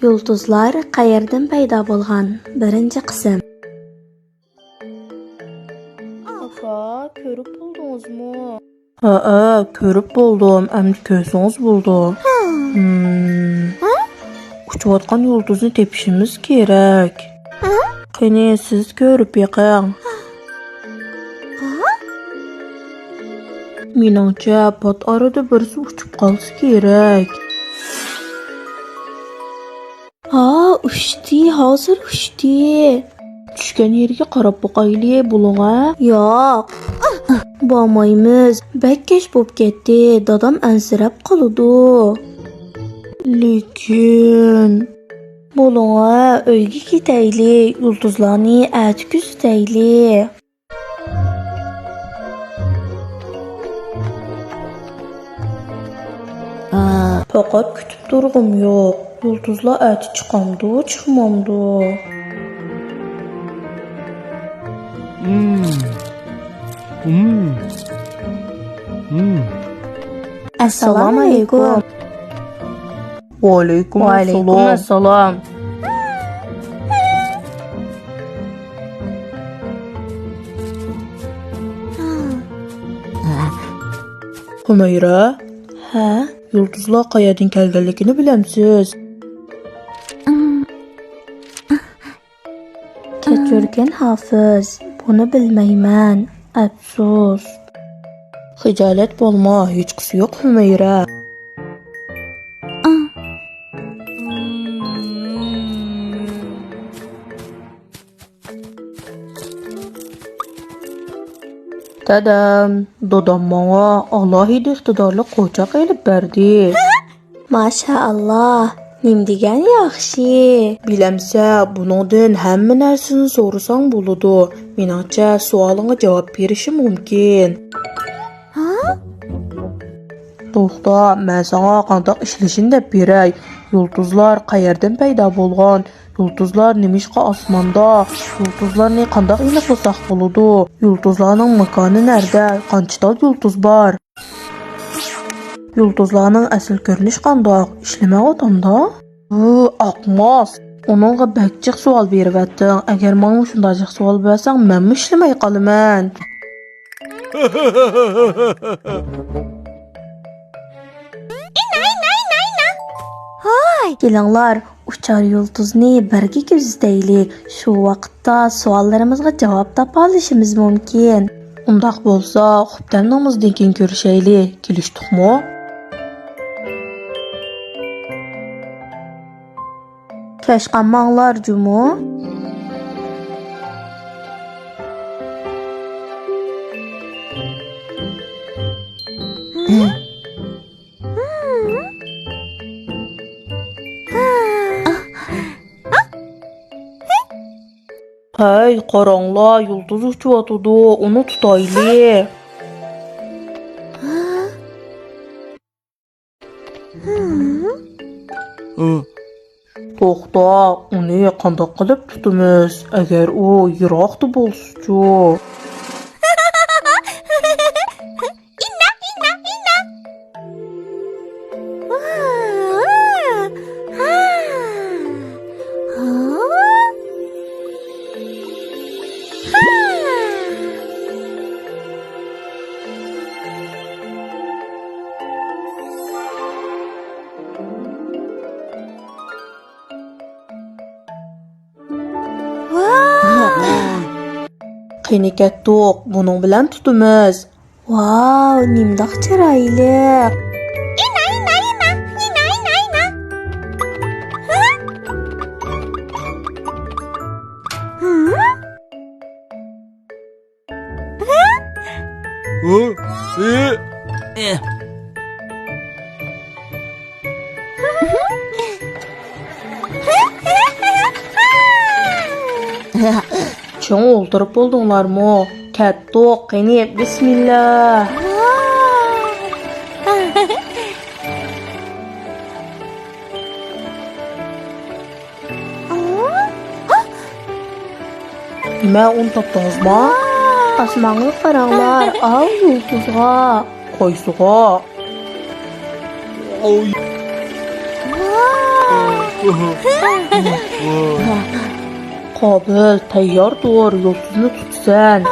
Yulduzlar qayerdan paydo bo'lgan? Birinchi qism. Aka, ko'rib buldingizmi? Ha, ko'rib bo'ldim. Endi ko'zingiz bo'ldi. Uchayotgan yulduzni tepishimiz kerak. Qani siz ko'rib beqing. Menimcha pot orada birisi uchib qolsa kerak. Ushdi, hozir ushdi. Tushgan yerga qarab boqaylik, bulug'a. Yo'q. Bormaymiz. Bakkash bo'lib ketdi. Dadam ansirab qoldi. Lekin Bulug'a, uyga ketaylik. Yulduzlarni aytib kuzataylik. faqat kutib turg'im yo'q. Yulduzlar aytib chiqamdi, chiqmamdi. Assalomu alaykum. Va alaykum assalom. Humayra, Ha? yulduzlar qayerdan kelganligini bilamsiz? Kechirgin Hafiz. Buni bilmayman. Afsus. Xijolat bo'lma, hech qisi yo'q Humayra. Dadam menga alohida iqtidorli qo'choq elib berdi. Mashaalloh. Nim degan yaxshi. Bilamsa, buningdan hamma narsani so'rasang bo'ladi. Meningcha savolingga javob berishi mumkin. To'xta, men senga qanday ishlashini deb beray. Yulduzlar qayerdan paydo bo'lgan? Yulduzlar nimishqa osmonda? Yulduzlarni qanday aniqlasak bo'ladi? Yulduzlarning makoni nerda? Qanchta yulduz bor? Yulduzlarning asl ko'rinishi qanday? Ishlamayotganda? Aqmos. Onunğa bakchiq savol beryapting. Agar menga shunday savol bersang, men ishlamay qolaman. Kelinglar, uchar yulduzni birga kuzataylik. Shu vaqtda savollarimizga javob topa olishimiz mumkin. Undaq bo'lsa, xubtanimizdan keyin ko'rishaylik. Kelishdikmi? Kashqanmanglar jumu. Hey, qaranglar, yulduz uchayotdi. Uni tutaylik. To'xta, uni qanday qilib tutamiz? Agar u yiroqda bo'lsa-chu. Qani ketdik, buning bilan tutamiz. Wow, nimdoq chiroyli. Cho'ng o'ltirib bo'ldinglarmi? Ketdik, qani bismillah. Nima un topdingizmi? Osmonga qaranglar. Yulduzga. Qaysiga? Qobil, tayyor dur, yulduzni tutsan.